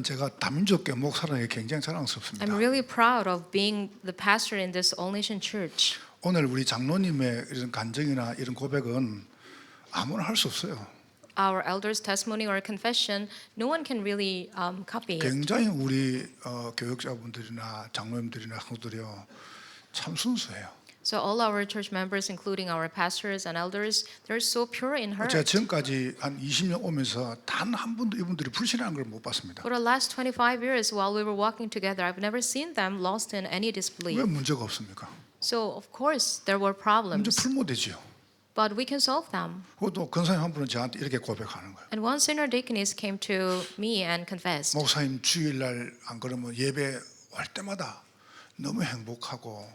제가 다민족교회 목사라는 게 굉장히 I'm 자랑스럽습니다. really proud of being the pastor in this All Nation Church. 오늘 우리 장로님의 이런 간증이나 이런 고백은 아무나 할 수 없어요. Our elders' testimony or confession, no one can really copy it. 굉장히 우리 교육자분들이나 장로님들이나 성도들이요 참 순수해요. So all our church members, including our pastors and elders, they're so pure in 제가 heart. 지금까지 한 20년 오면서 단 한 번도 이분들이 불신하는 걸 못 봤습니다. For the last 25 years, while we were walking together, I've never seen them lost in any 왜 disbelief. 문제가 없습니까? So of course there were 문제 problems, 풀면 되지요. but we can solve them. 그것도 권사님 한 분은 저한테 이렇게 고백하는 거예요. And one senior deaconess came to me and confessed. 목사님 주일날 안 그러면 예배 올 때마다 너무 행복하고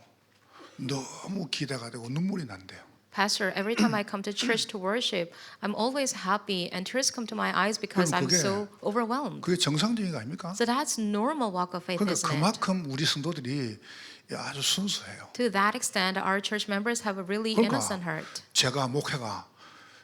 너무 기대가 되고 눈물이 난대요. Pastor, every time I come to church to worship, I'm always happy and tears come to my eyes because 그럼 I'm 그게- so overwhelmed. 그게 정상적인 거 아닙니까? So that's normal walk of faith, 그러니까 isn't it? 그만큼 우리 성도들이 아주 순수해요. To that extent, our church members have a really innocent 그러니까 heart. 제가 목회가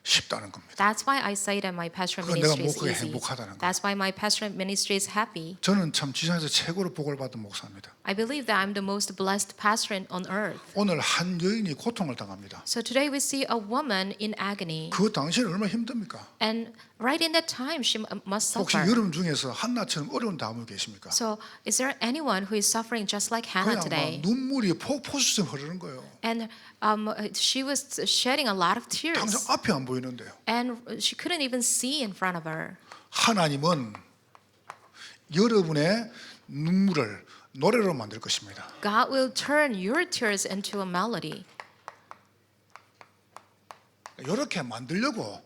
쉽다는 겁니다. That's why I say that my pastoral 그건 내가 ministry is 목회에 easy. 행복하다는 거예요. That's why my pastoral ministry is happy. 저는 참 지상에서 최고로 복을 받은 목사입니다. I believe that I'm the most blessed pastor on earth. 오늘 한 여인이 고통을 당합니다. So today we see a woman in agony. 그 당시에는 얼마나 힘듭니까? And right in that time, she must 혹시 suffer. 여러분 중에서 한나처럼 어려운 다음을 계십니까? So is there anyone who is suffering just like Hannah 그냥 막 today? 눈물이 폭포수처럼 흐르는 거예요. And she was shedding a lot of tears. 당장 앞이 안 보이는데요. And she couldn't even see in front of her. 하나님은 여러분의 눈물을 노래로 만들 것입니다. God will turn your tears into a melody. 이렇게 만들려고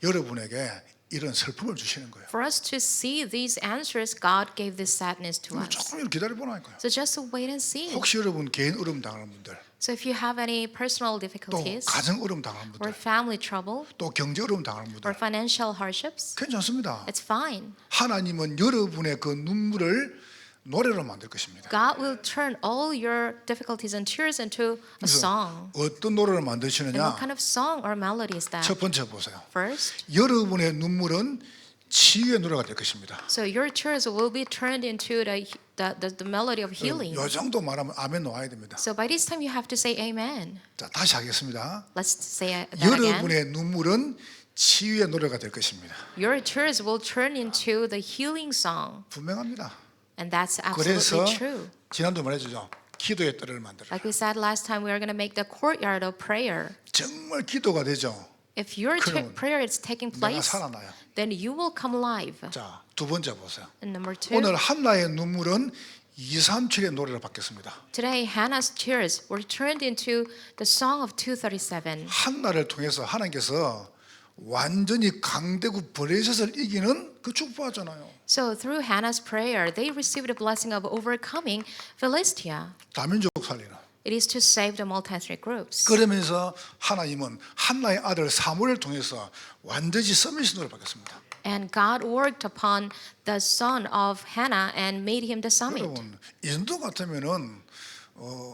여러분에게 이런 슬픔을 주시는 거예요. For us to see these answers, God gave this sadness to us. 조금 이렇게 기다려보라니까요. So just wait and see. 혹시 여러분 개인 어려움 당하는 분들, So if you have any personal 또 difficulties 가정 어려움 당하는 or 분들, family trouble 또 경제 어려움 당하는 or 분들 financial hardships, 괜찮습니다. it's fine. 하나님은 여러분의 그 눈물을 노래로 만들 것입니다. God will turn all your difficulties and tears into a song. 어떤 노래를 And 만드시느냐? what kind of song or melody is that? 첫 번째 보세요. First, 여러분의 눈물은 치유의 노래가 될 것입니다. so your tears will be turned into the melody of healing. 요 정도 말하면 아멘 나와야 됩니다. So by this time you have to say amen. 자, 다시 하겠습니다. Let's say that again. 여러분의 눈물은 치유의 노래가 될 것입니다. Your tears will turn into the healing song. 분명합니다. And that's 그래서 absolutely true. 지난도 말해주죠. 기도의 뜰을 만들어라. Like we said last time, we are going to make the courtyard of prayer. 정말 기도가 되죠. If your 그러면 prayer is taking 내가 place, 살아나요. then you will come alive. 자, 두 번째 보세요. And number two, 오늘 한나의 눈물은 237의 노래로 바뀌었습니다. today Hannah's tears were turned into the song of 237. 한나를 통해서 하나님께서 완전히 강대국 브레셋을 이기는 그 축복하잖아요. So through Hannah's prayer, they received the blessing of overcoming Philistia. 다민족 살리는. It is to save the multi-ethnic groups. 그러면서 하나님은 한나의 아들 사무엘을 통해서 완전히 서밋으로 바뀌었습니다. And God worked upon the son of Hannah and made him the summit. 여러분, 이 정도 같으면은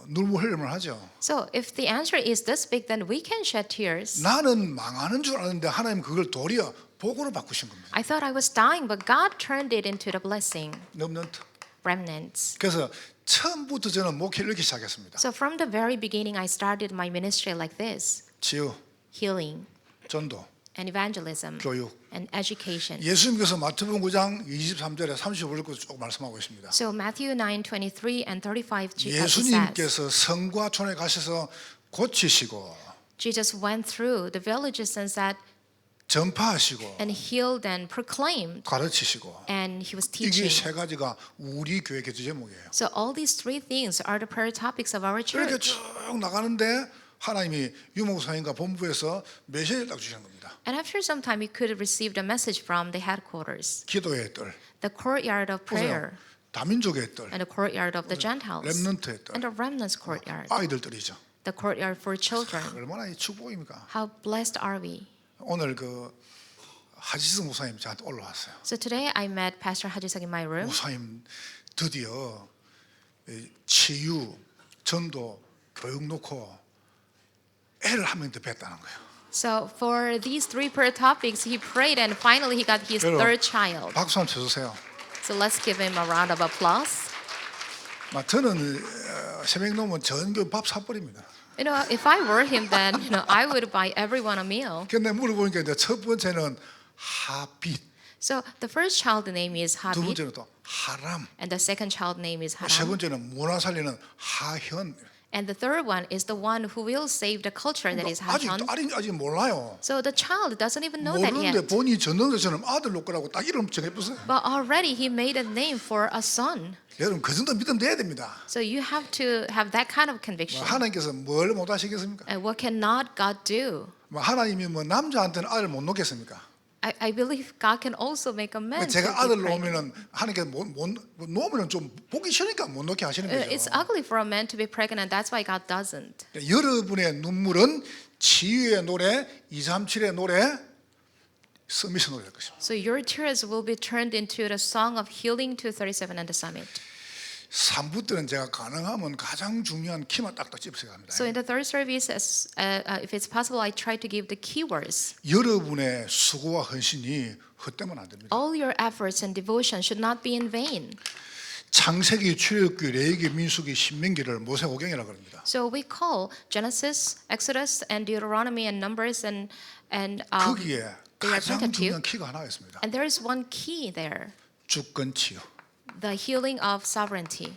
눈물 흘리면 하죠. So if the answer is this big, then we can shed tears. 나는 망하는 줄 알았는데 하나님 그걸 도리어 복으로 바꾸신 겁니다. I thought I was dying, but God turned it into the blessing, 넘넌트. remnants. 그래서 처음부터 저는 목회를 이렇게 시작했습니다. So from the very beginning, I started my ministry like this: 치유, healing 전도, and evangelism 교육. and education. 예수님께서 마태복음 9장 23절에 35절까지 쭉 말씀하고 있습니다. So Matthew 9:23 and 35 says, 예수님께서 성과 촌에 가셔서 고치시고 Jesus went through the villages and said, 전파하시고 and healed and proclaimed, 가르치시고 and he was 이게 teaching. 세 가지가 우리 교회 개주 제목이에요. So all these three things are the prayer topics of our 이렇게 church. 쭉 나가는데 하나님이 유목사님과 본부에서 메시지를 딱 주시는 겁니다. And after some time, you could have received a message from the headquarters, 기도의 뜰, the courtyard of prayer, 다민족의 뜰, and the courtyard of the Gentiles, 렘넌트의 뜰, and the remnants courtyard, 아이들 뜰이죠. the courtyard for children. 얼마나 이 축복입니까? How blessed are we? 오늘 그 하지스 목사님 저한테 올라왔어요. So today I met Pastor Hajisek in my room. 목사님 드디어 치유, 전도, 교육 놓고 애를 한 명 더 뵀다는 거예요. So for these three prayer topics, he prayed and finally he got his 여러분, third child. 박수 한번 쳐주세요. So let's give him a round of applause. 저는 새벽 넘으면 전교 밥 사버립니다. You know, if I were him, then I would buy everyone a meal. 근데 물어보니까 이제 첫 번째는 하빗, So the first child name is 두 Habib, 번째는 또 하람, and the second child name is 세 Haram, 번째는 문화 살리는 하현. and the third one is the one who will save the culture, that is 아직 Hachon. 아직 몰라요. So the child doesn't even know that 모르는데 yet. 본인이 전능대처럼 아들 놓을 거라고 딱 이름 정해봤어요. But already he made a name for a son. 여러분 그 정도 믿음 돼야 됩니다. So you have to have that kind of conviction. 하나님께서 뭘 못하시겠습니까? And what cannot God do? 하나님이 남자한테는 아들 못 놓겠습니까? I believe God can also make a man. to 제가 be 아들 pregnant. 놓으면은 하나님께서 놓으면은 좀 보기 싫으니까 못 놓게 하시는 It's 거죠. ugly for a man to be pregnant. That's why God doesn't. 여러분의 눈물은 치유의 노래, 237의 노래, 서밋의 노래 될 것입니다. So your tears will be turned into the song of healing 237 and the summit. 3부 때는 제가 가능하면 가장 중요한 키만 딱딱 집어서 갑니다. So in the third service, if it's possible, I try to give the keywords. 여러분의 수고와 헌신이 헛되면 안 됩니다. All your efforts and devotion should not be in vain. 창세기, 출애굽기, 레위기, 민수기, 신명기를 모세오경이라고 합니다. So we call Genesis, Exodus, and Deuteronomy and Numbers and 거기에 they are 가장 중요한 Pentateuch. 키가 하나가 있습니다. And there is one key there, 주권 치유. the healing of sovereignty.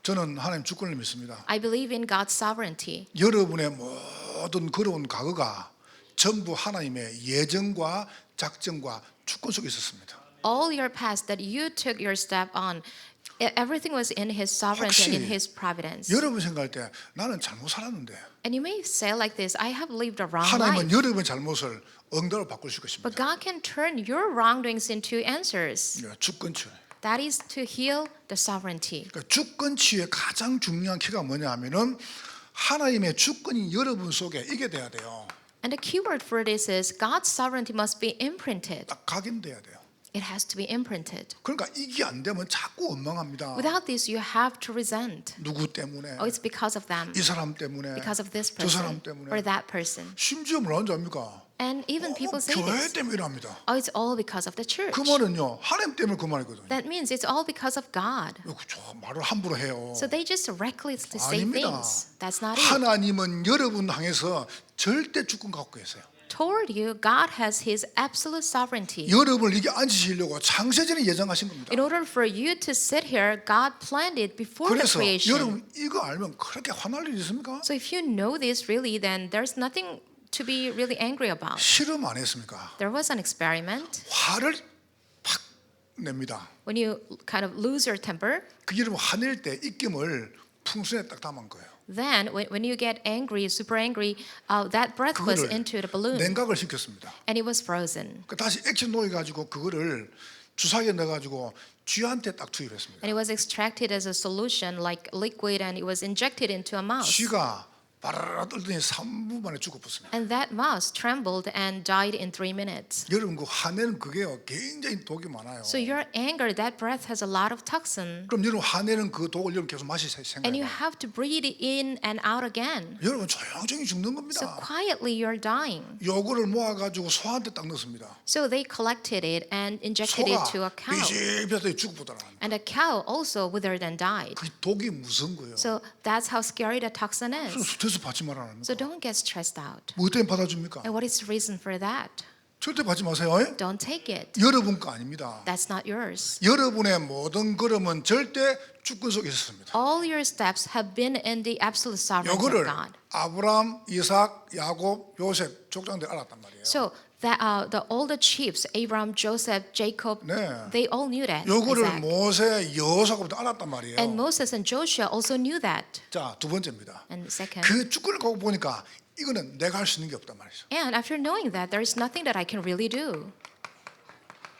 저는 하나님 주권을 믿습니다. I believe in God's sovereignty. 여러분의 모든 걸어온 과거가 전부 하나님의 예정과 작정과 주권 속에 있었습니다. All your past that you took your step on, everything was in His sovereignty and in 혹시 His providence. 여러분 생각할 때 나는 잘못 살았는데 And you may say like this, I have lived a wrong 하나님은 life. 여러분의 잘못을 응답으로 바꾸실 것입니다. But God can turn your wrongdoings into answers. 주권 치유. That is to heal the sovereignty. 그러니까 주권 치유의 가장 중요한 키가 뭐냐 하면은 하나님의 주권이 여러분 속에 이게 돼야 돼요. And the key word for this is God's sovereignty must be imprinted. 딱 각인돼야 돼요. It has to be imprinted. 그러니까 이게 안 되면 자꾸 원망합니다. Without this, you have to resent. 누구 때문에? Oh, it's because of them, 이 사람 때문에? because of this 저 사람 person, 때문에? or that person. 심지어 뭐라는 줄 압니까? And even people say 교회 this. 때문에 이랍니다. Oh, it's all because of the church. 그 말은요 하나님 때문에 그 말이거든요. That means it's all because of God. 저 말을 함부로 해요. So they just recklessly say 아닙니다. things. That's not it. 하나님은 여러분 향해서 절대 주권 갖고 계세요. Toward you, God has His absolute sovereignty. 여러분을 이게 앉히시려고 창세전에 예정하신 겁니다. In order for you to sit here, God planned it before the 그래서 creation. 여러분 이거 알면 그렇게 화날 일이 있습니까? So if you know this really, then there's nothing to be really angry about. 실험 안 했습니까? There was an experiment. 화를 팍 냅니다. When you kind of lose your temper, 그 여러분 화낼 때 입김을 풍선에 딱 담은 거예요. then when you get angry, super angry, that breath was 그거를 into the balloon 냉각을 시켰습니다. and it was frozen. 그 다시 액체 놓여가지고 그거를 주사기에 넣어가지고 쥐한테 딱 투입했습니다. And it was extracted as a solution like liquid and it was injected into a mouse. 쥐가 바라라 떨더니 3분 만에 죽어버렸습니다. And that mouse trembled and died in 3 minutes. 여러분 그 화내는 그게요 굉장히 독이 많아요. So your anger, that breath has a lot of toxin. 그럼 여러분 화내는 그 독을 여러분 계속 마실 And you 생각해요. have to breathe it in and out again. 여러분 조용히 죽는 So 겁니다. quietly you're dying. 요거를 모아가지고 소한테 딱 넣습니다. So they collected it and injected it to a 소가 cow. 비실비실하게 죽어보더라. And the cow also withered and died. 그 독이 무서운 거예요. So that's how scary the toxin 그래서 is. 스트레스 받지 말라는 So 거예요. don't get stressed out. 뭐 때문에 받아줍니까? And what is the reason for that? 절대 받지 마세요. Don't take it. 여러분 거 아닙니다. That's not yours. 여러분의 모든 걸음은 절대 주권 속에 있었습니다. All your steps have been in the absolute sovereignty of 요거를 God. 아브람, 이삭, 야곱, 요셉 족장들 알았단 말이에요. So that all the chiefs, Abraham, Joseph, Jacob, 네. they all knew that. 요거를 Isaac. 모세, 여호사부터 알았단 말이에요. And Moses and Joshua also knew that. 자, 두 번째입니다. And second, 그 주권을 갖고 보니까 이거는 내가 할 수 있는 게 없단 말이죠. and after knowing that, there is nothing that I can really do.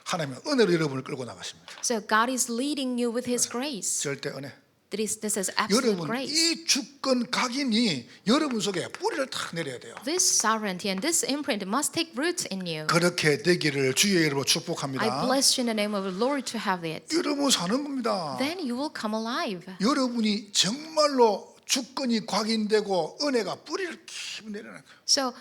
하나님은 은혜로 여러분을 끌고 나가십니다. So God is leading you with His grace. 절대 은혜. This is absolute 여러분 grace. 이 주권 각인이 여러분 속에 뿌리를 탁 내려야 돼요. This sovereignty and this imprint must take root in you. 그렇게 되기를 주의 이름으로 I 축복합니다. bless you in the name of the Lord to have it. 여러분 사는 겁니다. Then you will come alive. 여러분이 정말로 주권이 각인되고 은혜가 뿌리를 깊이 내려는 거예요. So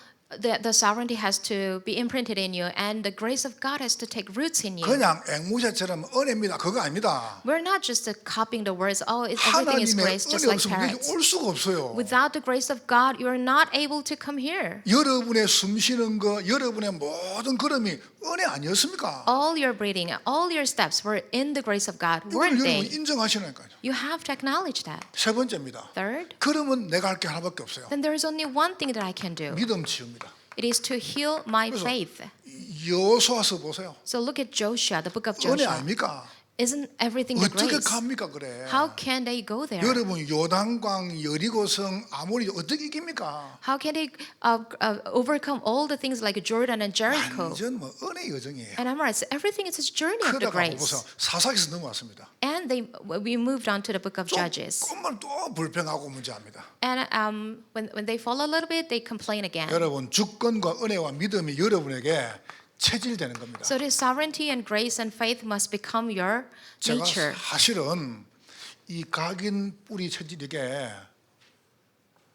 the sovereignty has to be imprinted in you, and the grace of God has to take roots in you. 그냥 앵무새처럼 은혜입니다. 그거 아닙니다. We're not just copying the words, oh, everything is 하나님의 grace, just 은혜 like 없으면 여기 parrots. 올 수가 없어요. Without the grace of God, you are not able to come here. 여러분의 숨 쉬는 거, 여러분의 모든 걸음이 은혜 아니었습니까? All your breathing, all your steps were in the grace of God, 이걸 weren't 여러분 they? 인정하시라니까요. You have to acknowledge that. 세 번째입니다. Third, 그러면 내가 할 게 하나밖에 없어요. then there is only one thing that I can do. 믿음 치유입니다. It is to heal my 그래서 faith. 여호수아서 보세요. So look at Joshua, the book of 은혜 Joshua. 아닙니까? Isn't everything the 어떻게 grace? 갑니까 그래? How can they go there? 여러분 요단강, 여리고성, 아모리 어떻게 이깁니까? How can they overcome all the things like Jordan and Jericho? 완전 뭐 은혜 여정이에요. And Amorites, everything is a journey of the 그러다가 grace. 보세요. 사사기에서 넘어왔습니다. And we moved on to the book of Judges. 조금만 또 불평하고 문제합니다. And when they fall a little bit, they complain again. 여러분 주권과 은혜와 믿음이 여러분에게 체질되는 겁니다. So this sovereignty and grace and faith must become your 제가 nature. 사실은 이 각인 뿌리 체질에게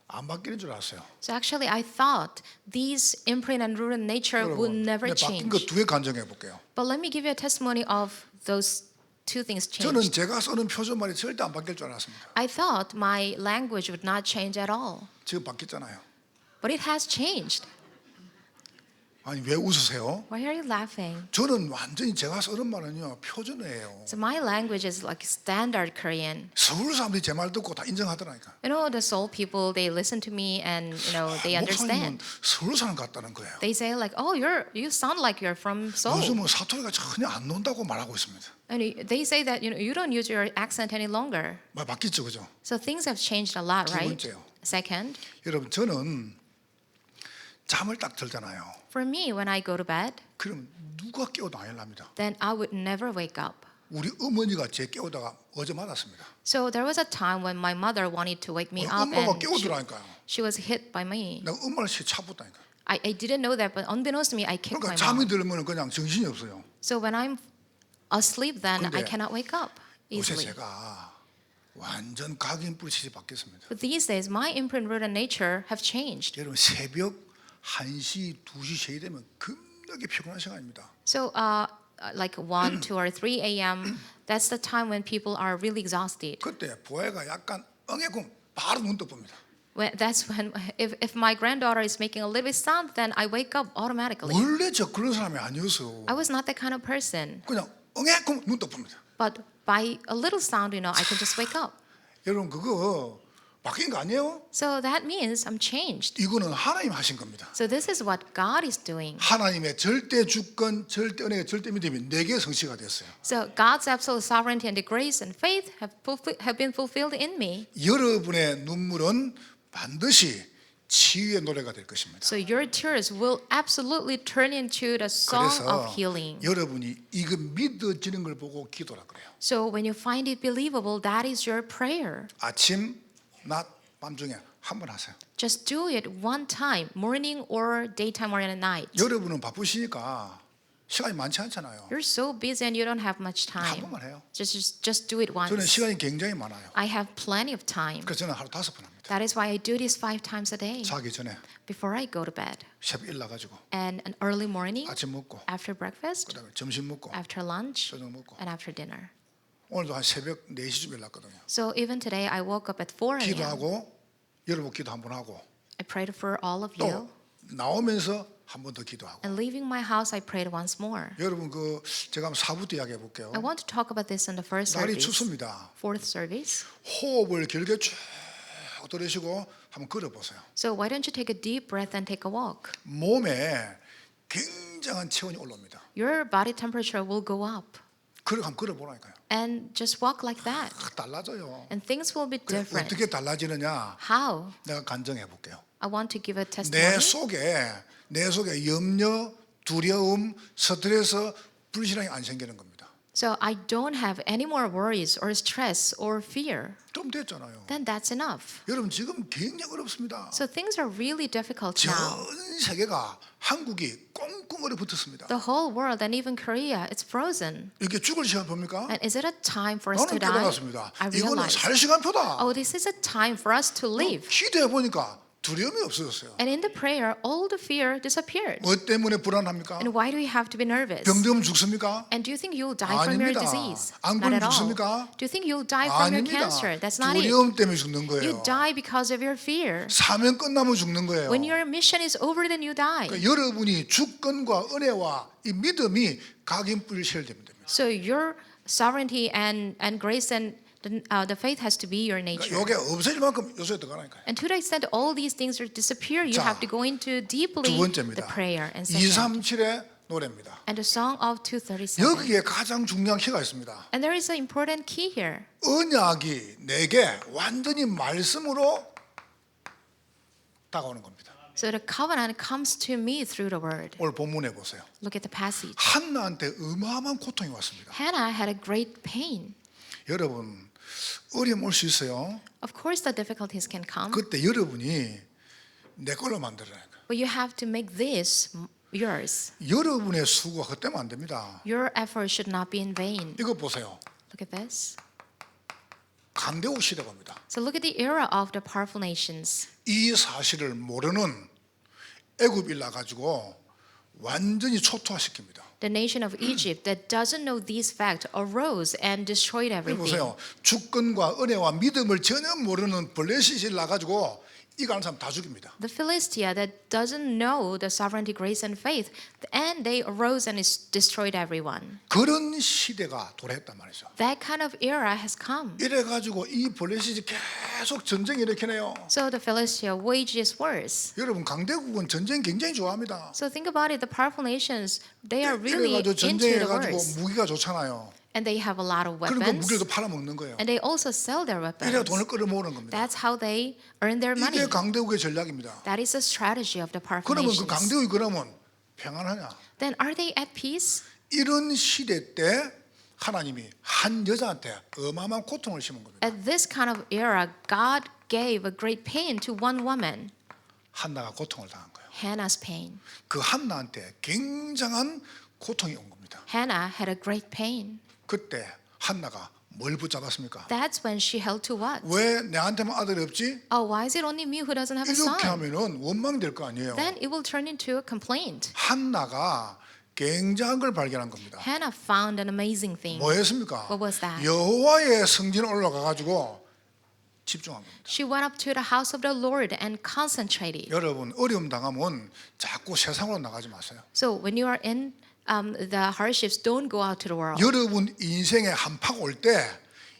안 바뀌는 줄 알았어요. So actually, I thought these imprint and rooted nature would never 바뀐 거 change. 두 개 간증해 볼게요. But let me give you a testimony of those two things 저는 changed. 제가 쓰는 표준말이 절대 안 바뀔 줄 알았습니다. I thought my language would not change at all. 지금 바뀌었잖아요. But it has changed. 아니 왜 웃으세요? Why are you laughing? 저는 완전히 제가 쓰는 말은요 표준어예요. So my language is like standard Korean. 서울 사람들이 제 말 듣고 다 인정하더라니까. You know, the Seoul people, they listen to me and they 목사님은 understand. 서울 사람 같다는 거예요. They say like, "Oh, you sound like you're from Seoul." 요즘은 사투리가 전혀 안 논다고 말하고 있습니다. And they say that you don't use your accent any longer. 말 바뀌었죠, 그죠? So things have changed a lot, 두 right? 번째요. Second, 여러분 저는 잠을 딱 들잖아요. for me, when I go to bed, 그럼 누가 깨워도 안 일납니다. then I would never wake up. 우리 어머니가 제 깨우다가 어제 맞았습니다. So there was a time when my mother wanted to wake me up 엄마가 and 깨우더라니까요. she was hit by me. 내가 엄마를 차붙다니까. I didn't know that, but unbeknownst to me, I kicked 그러니까 my 잠이 mom. 들면 그냥 정신이 없어요. So when I'm asleep, then 근데 I cannot wake up 요새 easily. 제가 완전 각인 뿌리치지 바뀌었습니다. But these days, my imprint, root, and nature have changed. 여러분 새벽 1시, 2시, 3시 되면 겁나게 피곤한 시간입니다. So like 1, 2, or 3 a.m., that's the time when people are really exhausted. 그때 보혜가 약간 엉애군 바로 눈 떠봅니다. That's when, if my granddaughter is making a little bit sound, then I wake up automatically. 원래 저 그런 사람이 아니었어요. I was not that kind of person. 그냥 엉애군 눈 떠봅니다. But by a little sound, I can just wake up. 여러분 그거 바뀐 거 아니에요? So that means I'm changed. 이거는 하나님 하신 겁니다. So this is what God is doing. 하나님의 절대 주권, 절대 은혜, 절대 믿음이 내게 성취가 됐어요. So God's absolute sovereignty and the grace and faith have been fulfilled in me. 여러분의 눈물은 반드시 치유의 노래가 될 것입니다. So your tears will absolutely turn into the song 그래서 of healing. 여러분이 이거 믿어지는 걸 보고 기도라 그래요. So when you find it believable, that is your prayer. 아침, 낮, 밤 중에 한 번 하세요. Just do it one time, morning or daytime or at night. 여러분은 바쁘시니까 시간이 많지 않잖아요. You're so busy and you don't have much 한 time. 번만 해요. Just do it 저는 once. 시간이 굉장히 많아요. I have plenty of time. 그래서 저는 하루 5번 합니다. That is why I do this 5 times a day 자기 전에 before I go to bed. 새벽 일나가지고 And an early morning, 아침 먹고 after breakfast, 그다음에 점심 먹고 after lunch, 저녁 먹고 and after dinner. 오늘도 한 새벽 4시쯤 일났거든요. So even today, I woke up at 4 a.m. 기도하고 여러분 기도 한 번 하고 I prayed for all of 또 you. 나오면서 한 번 더 기도하고 And leaving my house, I prayed once more. 여러분 그 제가 한번 4부터 이야기해 볼게요. I want to talk about this in the first 날이 service, 춥습니다. fourth service. 호흡을 길게 쭉 들이쉬고 한번 걸어 보세요. So why don't you take a deep breath and take a walk? 몸에 굉장한 체온이 올라옵니다. Your body temperature will go up. 그렇게 한번 걸어 보라니까요. And just walk like that. 달라져요. And things will be 그래, different. 어떻게 달라지느냐? How? 내가 간증해 볼게요. I want to give a testimony. 내 속에 염려, 두려움, 스트레스, 불신앙이 안 생기는 겁니다. So I don't have any more worries or stress or fear. 좀 됐잖아요. Then that's enough. 여러분 지금 굉장히 어렵습니다. So things are really difficult 전 now. 세계가 한국이 꽁꽁 얼어붙었습니다. The whole world and even Korea, it's frozen. 이렇게 죽을 시간 봅니까? And is it a time for us to 나는 die? 깨달았습니다. I 이거는 realized, 살 시간표다. oh, this is a time for us to live. 기도해 보니까 두려움이 없어졌어요. And in the prayer, all the fear disappeared. 뭐 때문에 불안합니까? And why do you have to be nervous? 병들면 죽습니까? And do you think you'll die from your 아닙니다. disease? 안 Not 그러면 at all. 죽습니까? Do you think you'll die from your 아닙니다. cancer? That's not it. 두려움 때문에 죽는 You 거예요. die because of your fear. 사명 끝나면 죽는 거예요. When your mission is over, then you die. 그러니까 여러분이 주권과 은혜와 이 믿음이 각인뿔 셔야 됩니다. So your sovereignty and grace and the faith has to be your nature. 그러니까 이게 없어질 만큼 요소에 들어가니까요. And to the extent all these things are disappear, you 자, have to go into deeply 두 번째입니다. the prayer. And second, 237의 노래입니다. and the song of 237. 여기에 가장 중요한 키가 있습니다. And there is an important key here. 언약이 내게 완전히 말씀으로 다가오는 겁니다. So the covenant comes to me through the word. 오늘 본문에 보세요. Look at the passage. 한나한테 어마어마한 고통이 왔습니다. Hannah had a great pain. 여러분 어려움 올 수 있어요. Of course, the difficulties can come, 그때 여러분이 내 걸로 만들어야 돼요. but you have to make this yours. 여러분의 수고가 헛되면 안 됩니다. Your effort should not be in vain. 이거 보세요. Look at this. 강대국 시대가 옵니다. So look at the era of the powerful nations. 이 사실을 모르는 애굽 일나 가지고 완전히 초토화시킵니다. The nation of Egypt that doesn't know these facts arose and destroyed 여기 everything. 보세요. 주권과 은혜와 믿음을 전혀 모르는 블레셋이 나 가지고 이가는 사람 다 죽입니다. The Philistia that doesn't know the sovereignty, grace, and faith, and they arose and destroyed everyone. 그런 시대가 도래했단 말이죠. That kind of era has come. 이래 가지고 이 블레셋이 계속 전쟁 일으키네요. So the Philistia wages wars. 여러분 강대국은 전쟁 굉장히 좋아합니다. So think about it. The powerful nations, they are 이래 really 가지고 into 전쟁해 the 가지고 wars, 무기가 좋잖아요. and they have a lot of 그러니까 weapons, 무기도 팔아먹는 거예요. and they also sell their 이래 weapons. 돈을 끌어모으는 겁니다. That's how they earn their money. 이게 강대국의 전략입니다. That is the strategy of the powerful 그러면 그 nations. 강대국이 그러면 평안하냐? Then are they at peace? 이런 시대 때 하나님이 한 여자한테 어마어마한 고통을 심은 겁니다. At this kind of era, God gave a great pain to one woman, 한나가 고통을 당한 거예요. Hannah's pain. 그 한나한테 굉장한 고통이 온 겁니다. Hannah had a great pain. 그때 한나가 뭘 붙잡았습니까? That's when she held to what? 왜 내한테만 아들이 없지? Oh, why is it only me who doesn't have a 이렇게 son? 하면은 원망이 될 거 아니에요. Then it will turn into a complaint. 한나가 굉장한 걸 발견한 겁니다. Hannah found an amazing thing. 뭐였습니까? What was that? 여호와의 성전에 올라가 가지고 집중한 겁니다. She went up to the house of the Lord and concentrated. 여러분 어려움 당하면 자꾸 세상으로 나가지 마세요. So when you are in the hardships, don't go out to the world. 여러분 인생에 한파가 올 때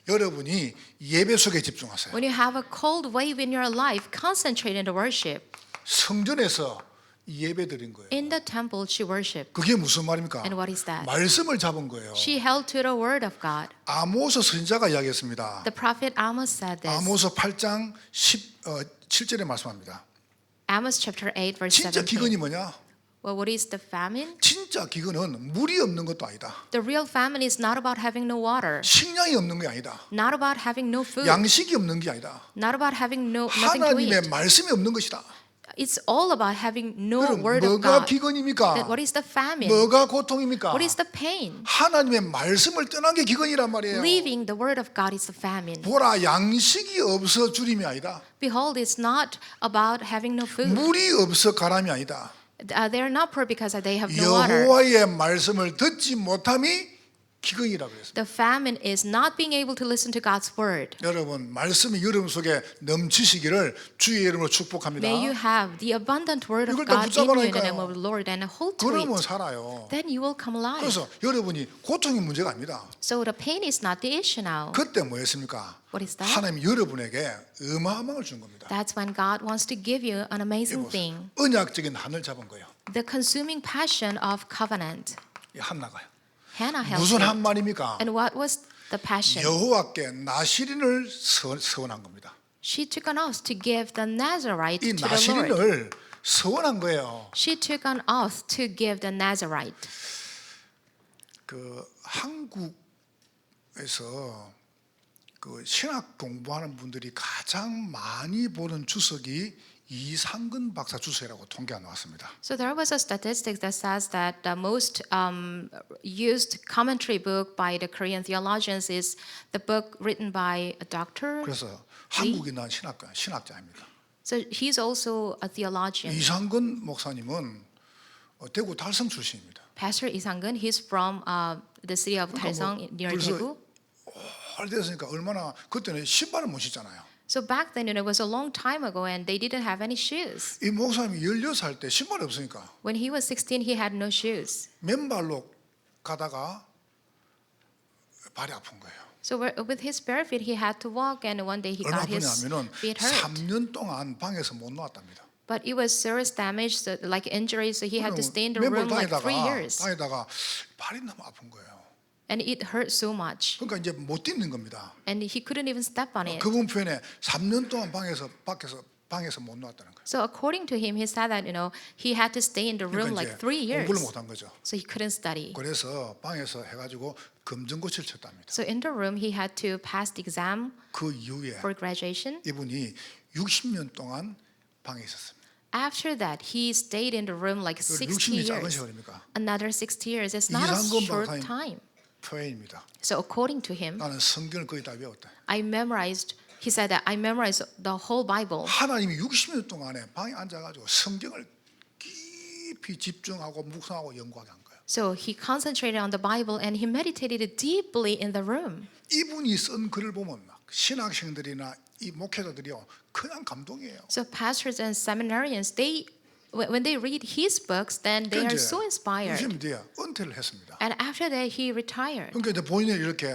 여러분이 예배 속에 집중하세요. When you have a cold wave in your life, concentrate in the worship. 성전에서 예배 드린 거예요. In the temple, she worshipped. 그게 무슨 말입니까? And what is that? 말씀을 잡은 거예요. She held to the word of God. 아모스 선지자가 이야기했습니다. The prophet Amos said this. 아모스 8장 7절에 말씀합니다. Amos chapter 8 verse 진짜 17. 기근이 뭐냐? Well, what is the famine? 진짜 기근은 물이 없는 것도 아니다. The real famine is not about having no water, 식량이 없는 게 아니다. not about having no food, 양식이 없는 게 아니다. not about having nothing to 하나님의 eat. 말씀이 없는 것이다. It's all about having no 그럼 word of 뭐가 God. 기근입니까? Then what is the famine? 뭐가 고통입니까? What is the pain? 하나님의 말씀을 떠난 게 기근이란 말이에요. Leaving the word of God is the famine. 보라 양식이 없어 주림이 아니다. Behold, it's not about having no food. 물이 없어 가람이 아니다. They are not poor because they have no water. 여호와의 말씀을 듣지 못함이 기근이라고 그랬습니다. The famine is not being able to listen to God's word. 여러분 말씀이 여러분 속에 넘치시기를 주의 이름으로 축복합니다. May you have the abundant word of 이걸 다 God in you in the 붙잡아라니까요. name of the Lord and hold to 그러면 it. 살아요. Then you will come alive. 그래서 여러분이 고통이 문제가 아닙니다. So the pain is not the issue now. 그때 뭐였습니까? What is that? 하나님이 여러분에게 어마어마한 걸 준 겁니다. That's when God wants to give you an amazing thing. 언약적인 한을 잡은 거예요. The consuming passion of covenant. 이 한나가요. Hannah held 무슨 it. 한 말입니까? And what was the passion? 여호와께 나시린을 서원한 겁니다. She took an oath to give the Nazarite 이 to the Lord. 나시린을 서원한 거예요. She took an oath to give the Nazarite. 그 한국에서 그 신학 공부하는 분들이 가장 많이 보는 주석이 이상근 박사 주석이라고 통계가 나왔습니다. So there was a statistic that says that the most used commentary book by the Korean theologians is the book written by a doctor. 그래서 한국이 난 신학자입니다. So he's also a theologian. 이상근 목사님은 대구 달성 출신입니다. Pastor Isangun, he's from the city of Dalsong near 벌써 Daegu. 오래됐으니까 얼마나 그때는 신발을 못 신잖아요. So back then, it was a long time ago, and they didn't have any shoes. 이 목사님이 16살 때 신발이 없으니까 When he was 16, he had no shoes. 맨발로 가다가 발이 아픈 거예요. So with his bare feet, he had to walk, and one day he 얼마 got his 아프냐면은 feet hurt. 3년 동안 방에서 못 나왔답니다. But it was serious damage, so like injury, so he had to stay in the 맨발 room like 3 years. 다니다가 발이 너무 아픈 거예요. And it hurt so much. 그러니까 이제 못 뛰는 겁니다. And he couldn't even step on it. 그분 표현에 3년 동안 방에서 못 나왔다는 거예요. So according to him, he said that he had to stay in the room 그러니까 like 이제 3 years. 공부를 못 한 거죠. So he couldn't study. 그래서 방에서 해가지고 검정고시를 쳤답니다. So in the room, he had to pass the exam 그 이후에 for graduation. 이분이 60년 동안 방에 있었습니다. After that, he stayed in the room like 60 60이 작은 years. 세월입니까? Another 60 years. It's not a 이상근 short 박사님 time. 표현입니다. So according to him, 나는 성경을 거의 다 외웠다. he said that I memorized the whole Bible. 하나님이 60년 동안에 방에 앉아가지고 성경을 깊이 집중하고 묵상하고 연구하게 한 거예요. So he concentrated on the Bible and he meditated deeply in the room. 이분이 쓴 글을 보면 막 신학생들이나 이 목회자들이요 그냥 감동이에요. So pastors and seminarians, when they read his books, then they are so inspired. 60년 뒤에 은퇴를 했습니다. And after that, he retired. 그러니까 이제 본인이 이렇게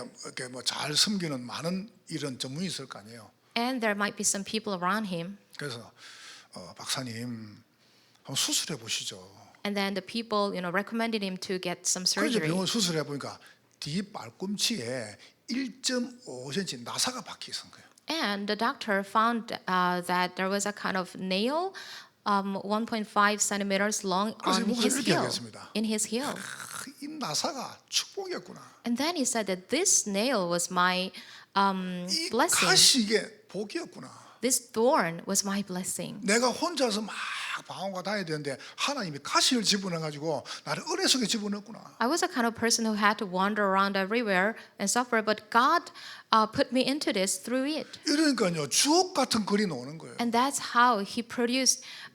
뭐 잘 섬기는 많은 이런 전문이 있을 거 아니에요. And there might be some people around him. 그래서 박사님 한번 수술해 보시죠. And then the people, recommended him to get some 그래서 surgery. 병원 수술해 보니까 뒤 발꿈치에 1.5cm 나사가 박혀 있은 거예요. And the doctor found that there was a kind of nail, 1.5 centimeters long 그래서 on 목사님 his 이렇게 heel, 얘기했습니다. in his heel. 이 나사가 축복이었구나. And then he said that this nail was my 이 blessing. 가시 이게 복이었구나. This thorn was my blessing. 내가 혼자서 막 방황과 다녀야 되는데 하나님이 가시를 집어넣어 가지고 나를 은혜 속에 집어넣었구나. I was a kind of person who had to wander around everywhere and suffer, but God put me into this through it. 이러니까요 주옥 같은 글이 나오는 거예요. And that's how he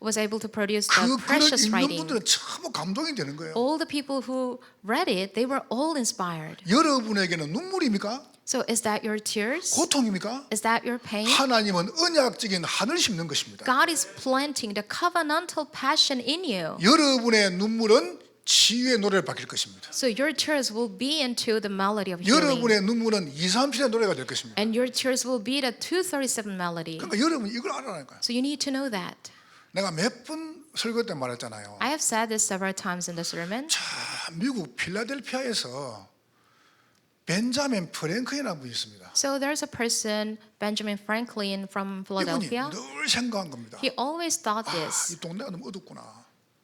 was able to produce the 그 글을 precious 읽는 writing. 분들은 전부 감동이 되는 거예요. All the people who read it, they were all inspired. 여러분에게는 눈물입니까? So is that your tears? 고통입니까? Is that your pain? 하나님은 언약적인 한을 심는 것입니다. God is planting the covenantal passion in you. 여러분의 눈물은 치유의 노래를 바뀔 것입니다. So your tears will be into the melody of healing. 여러분의 눈물은 237의 노래가 될 것입니다. And your tears will be the 237 melody. 그러니까 여러분 이걸 알아라니까요. So you need to know that. 내가 몇 번 설교 때 말했잖아요. I have said this several times in the sermon. 자, 미국 필라델피아에서 벤자민 프랭클린이라는 분이 있습니다. So there's a person, Benjamin Franklin from 이분이 Philadelphia. 늘 생각한 겁니다. He always thought 아, this. 이 동네가 너무 어둡구나.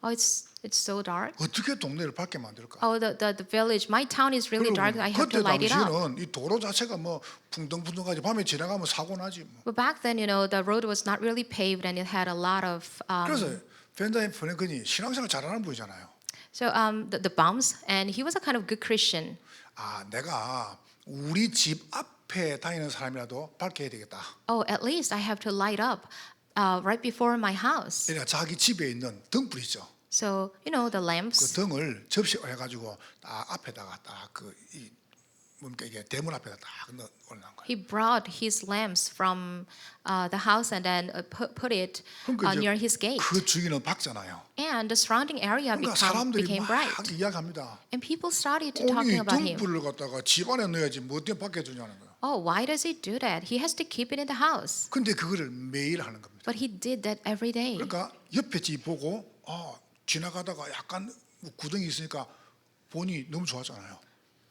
Oh, it's so dark. 어떻게 동네를 밝게 만들까? Oh, the village. My town is really dark. I have to 그때 light it up. 당시는 이 도로 자체가 뭐 붕덩붕덩하지 밤에 지나가면 사고 나지 뭐. But back then, the road was not really paved, and it had a lot of. 그래서 벤자민 프랭클린이 신앙생활 잘하는 분이잖아요. So the bumps, and he was a kind of good Christian. 아, 내가 우리 집 앞에 다니는 사람이라도 밝게 해야 되겠다. Oh, at least I have to light up right before my house. 그러니까 자기 집에 있는 등불 있죠. So the 그 lamps. 등을 접시해가지고 딱 앞에다가 딱이 뭔가 이게 대문 앞에다 딱 올라간 거예요. He brought his lamps from the house and then put it 그러니까 near 이제 his gate. 그 주위는 밝잖아요. And the surrounding area 그러니까 사람들이 became 막 bright. 이야기합니다. And people started to 아니 talking about him. 등불을 갖다가 집 안에 넣어야지 뭐 어떻게 밖에 두냐는 거예요. Oh, why does he do that? He has to keep it in the house. 근데 그거를 매일 하는 겁니다. But he did that every day. 그러니까 옆에 집 보고 지나가다가 약간 구덩이 있으니까 보니 너무 좋았잖아요.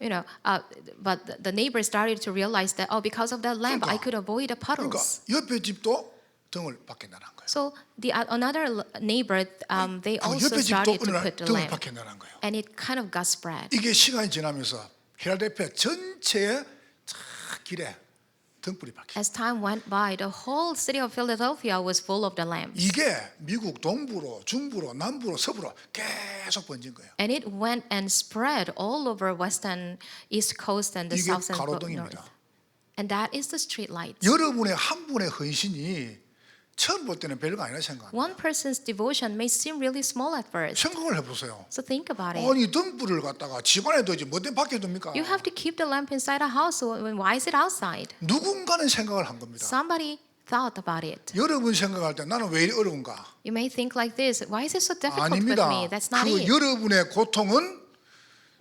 But the neighbors started to realize that, because of that lamp, I could avoid the 그러니까 puddles. 옆에 집도 등을 밖에 내는 거예요. So another neighbor, they 그 also 옆에 집도 started to put the 등을 lamp, 밖에 내는 거예요. and it kind of got spread. 이게 시간이 지나면서 필라델피아 전체의 길에 등불이 밝혀. As time went by, the whole city of Philadelphia was full of the lamps, 이게 미국 동부로, 중부로, 남부로, 서부로 계속 번진 거예요. and it went and spread all over western, east coast, and the 이게 south and 가로등입니다. north. And that is the street lights. 여러분의 한 분의 헌신이 처음 볼 때는 별거 아니라 생각합니다. One person's devotion may seem really small at first. 생각을 해보세요. So think about it. 아니 등불을 갖다가 집안에 두지 뭐 때문에 밖에 둡니까? You have to keep the lamp inside a house. So why is it outside? 누군가는 생각을 한 겁니다. Somebody thought about it. 여러분 생각할 때 나는 왜 이리 어려운가? You may think like this. Why is it so difficult with 아닙니다. me? That's not 그 it. 여러분의 고통은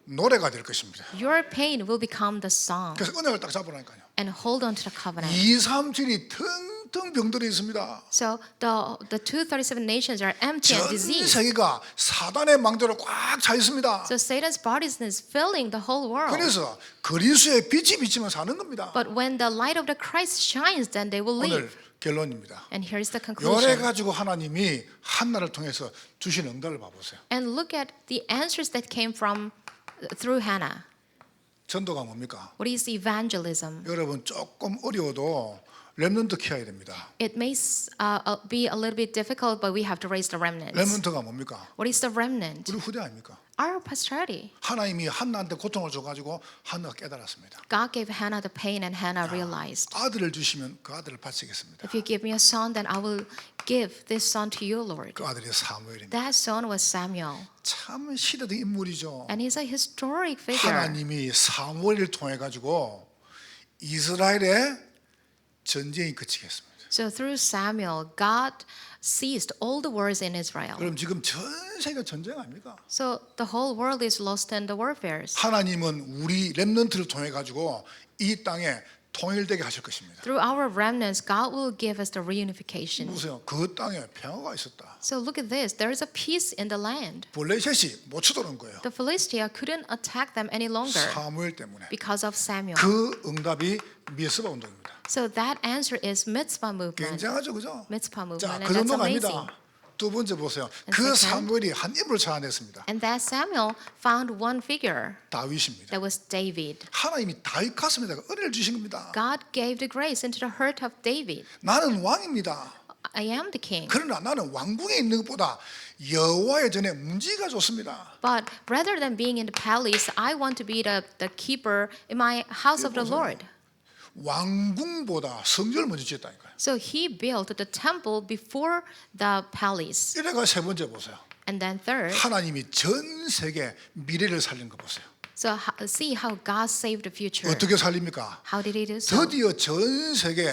노래가 될 것입니다. Your pain will become the song. 그래서 은혜를 딱 잡으라니까요. And hold on to the covenant. 237이 텅텅 병들어 있습니다. So the 237 nations are empty and 전 diseased. 세계가 사단의 망대로 꽉 차 있습니다. So Satan's partisan is filling the whole world. 그래서 그리스도의 빛이 비치면 사는 겁니다. But when the light of the Christ shines, then they will 오늘 live. 결론입니다. And here's the 요래 conclusion. 가지고 하나님이 한나를 통해서 주신 응답을 봐보세요. And look at the answers that came from through Hannah. 전도가 뭡니까? What is evangelism? 여러분 조금 어려워도 렘넌트 키워야 됩니다. It may be a little bit difficult, but we have to raise the remnants. 렘넌트가 뭡니까? What is the remnant? 우리 후대 아닙니까? Our posterity. 하나님이 한나한테 고통을 줘가지고 한나가 깨달았습니다. God gave Hannah the pain, and Hannah realized, 아들을 주시면 그 아들을 바치겠습니다. if you give me a son, then I will give this son to you, Lord. 그 아들이 사무엘입니다. That son was Samuel, 참 시대적 인물이죠. and he's a historic figure. 하나님이 사무엘을 통해 가지고 이스라엘의 전쟁이 그치겠습니다. So through Samuel, God ceased all the wars in Israel. 그럼 지금 전 세계가 전쟁 아닙니까? So the whole world is lost in the warfares. 하나님은 우리 렘넌트를 통해 가지고 이 땅에 통일되게 하실 것입니다. Through our remnants, God will give us the reunification. 보세요. 그 땅에 평화가 있었다. So look at this. There is a peace in the land. 블레셋이 못 쳐들어온 거예요. The Philistia couldn't attack them any longer 사무엘 때문에. because of Samuel. 그 응답이 미스바 운동입니다. So that answer is mitzvah movement. 굉장하죠, 그죠? Mitzvah 자, movement, 그 and that's 정도가 amazing. 아닙니다. 두 번째 보세요. And 그 second? 사무엘이 한 인물을 찾아냈습니다. And that Samuel found one figure. 다윗입니다. That was David. 하나님이 다윗 가슴에다가 은혜를 주신 겁니다. God gave the grace into the heart of David. 나는 왕입니다. I am the king. 그러나 나는 왕궁에 있는 것보다 여호와의 전에 문지기가 좋습니다. But rather than being in the palace, I want to be the keeper in my house of the Lord. 왕궁보다 성전을 먼저 지었다니까요. So he built the temple before the palace. 이래가 세 번째 보세요. And then third, 하나님이 전 세계 미래를 살린 거 보세요. so see how God saved the future. 어떻게 살립니까? How did he do so? 드디어 전 세계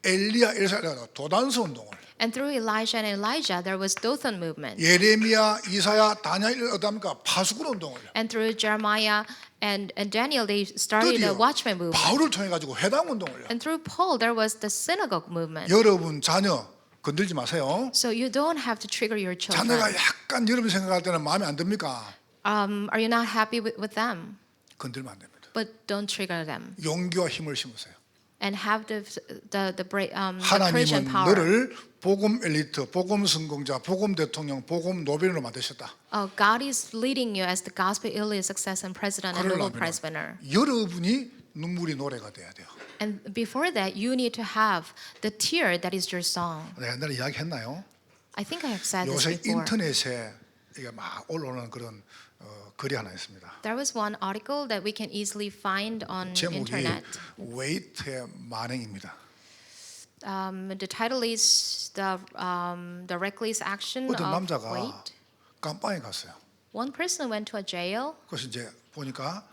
엘리야 엘사가 도단서 운동을 And through Elijah and Elijah, there was Dothan movement. 예레미야, 이사야, 다니엘 어답니까? 파수꾼 운동을 And through Jeremiah and Daniel, they started the 드디어 watchman movement. 바울을 통해 가지고 회당 운동을 And through Paul, there was the synagogue movement. 여러분 자녀 건들지 마세요. So you don't have to trigger your 자녀가 children. 약간 여러분 생각할 때는 마음에 안 듭니까? Are you not happy with them? 건들면 안 됩니다. But don't trigger them. 용기와 힘을 심으세요. And have the courage 하나님은 and power. 너를 복음 엘리트, 복음 성공자, 복음 대통령, 복음 노벨로 만드셨다. God is leading you as the gospel elite success and president and Nobel 그러려면 Prize winner. 여러분이 눈물이 노래가 돼야 돼요. And before that, you need to have the tear that is your song. 내가 옛날에 이야기했나요? I think I have said this 요새 before. 인터넷에 이게 막 올라오는 그런 글이 하나 있습니다. There was one article that we can easily find on 제목이 internet. 웨이트의 만행입니다. The title is the reckless action 어떤 of 남자가 weight. 감방에 갔어요. One person went to a jail 그래서 이제 보니까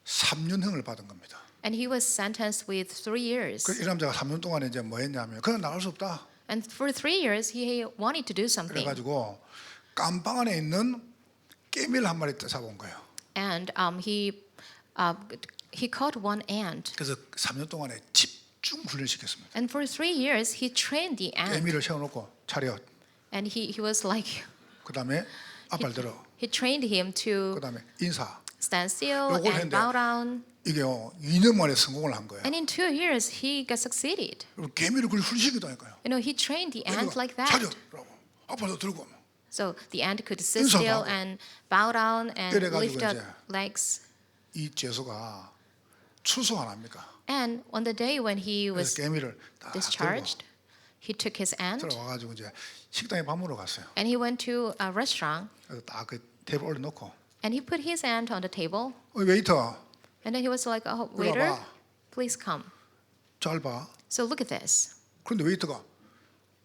3년형을 받은 겁니다. and he was sentenced with 3 years. 그 이 남자가 3년 동안에 이제 뭐 했냐면 그냥 나갈 수 없다. And for 3 years, he wanted to do something. 그래가지고 감방 안에 있는 깨미를 한 마리 잡아온 거예요. And he caught one ant. 그래서 3년 동안에 집중 훈련시켰습니다. And for 3 years, he trained the ant. 깨미를 세워놓고 차렷. And he was like, 그 다음에 앞발 들어. he trained him to 그 다음에 인사. stand still 요걸 and 했는데 bow down. 이게요 2년 만에 성공을 한 거예요. And in 2 years, he got succeeded. 그리고 개미를 그리 훈련시키다니까요. You know, he trained the ant like that. 차렷라고 앞발도 들고. So the ant could sit 인사도 still 하고. and bow down and 이래가지고 lift up 이제 legs. 이 죄수가 출소 안 합니까? And on the day when he 그래서 was 개미를 딱 들고 discharged, he took his ant 들어와가지고 이제 식당에 밥 먹으러 갔어요. and he went to a restaurant 그래서 딱 그 테이블 올려놓고 and he put his ant on the table. 웨이터 And then he was like, oh, 일로 waiter, 와봐. please come. 잘 봐. So look at this. 그런데 웨이터가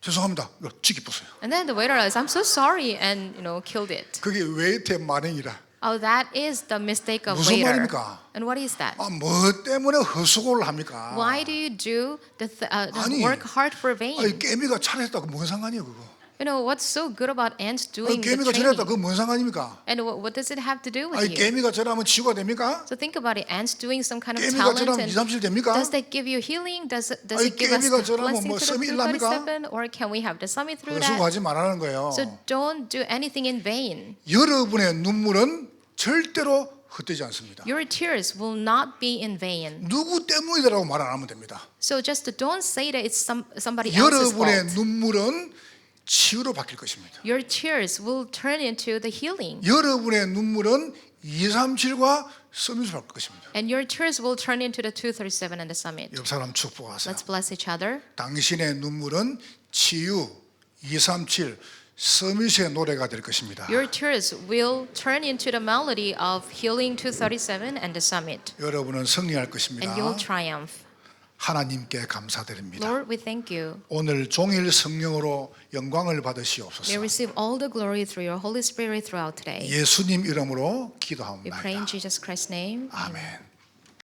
죄송합니다. 이거 찌기 부숴요. And then the waiter says, I'm so sorry, and killed it. 그게 웨이트의 만행이라. Oh, that is the mistake of 무슨 waiter. 말입니까? And what is that? 뭐 때문에 헛수고를 합니까? Why do you do the 아니, work hard for vain? 개미가 잘했다고 뭔 상관이에요 그거? What's so good about ants doing the 개미가 잘했다 training? 그거 뭔 상관입니까? And what does it have to do with you? 개미가 잘하면 치유가 됩니까? So think about it. Ants doing some kind of 개미가 talent, 잘하면 and 2, 3, 7 됩니까? does that give you healing? Does 아니, it give us 개미가 the 저러면 blessing 뭐 to the 썸이 일납니까? 237? Or can we have the summit through 그 that? 수고하지 말라는 거예요. So don't do anything in vain. 여러분의 눈물은 절대로 헛되지 않습니다. Your tears will not be in vain. 누구 때문이라고 말 안 하면 됩니다. So just don't say that it's somebody else's 여러분의 fault. 눈물은 치유로 바뀔 것입니다. Your tears will turn into the healing. 여러분의 눈물은 237과 서밋으로 바뀔 것입니다. And your tears will turn into the 237 and the summit. 옆 사람 축복하세요. Let's bless each other. 당신의 눈물은 치유 237 서밋의 노래가 될 것입니다. Your tears will turn into the melody of healing 237 and the summit. 여러분은 승리할 And 것입니다. you'll triumph. 하나님께 감사드립니다. Lord, we thank you. 오늘 종일 성령으로 영광을 May 받으시옵소서. receive all the glory through your Holy Spirit throughout today. 예수님 이름으로 We pray 기도합니다. in Jesus Christ's name. 아멘.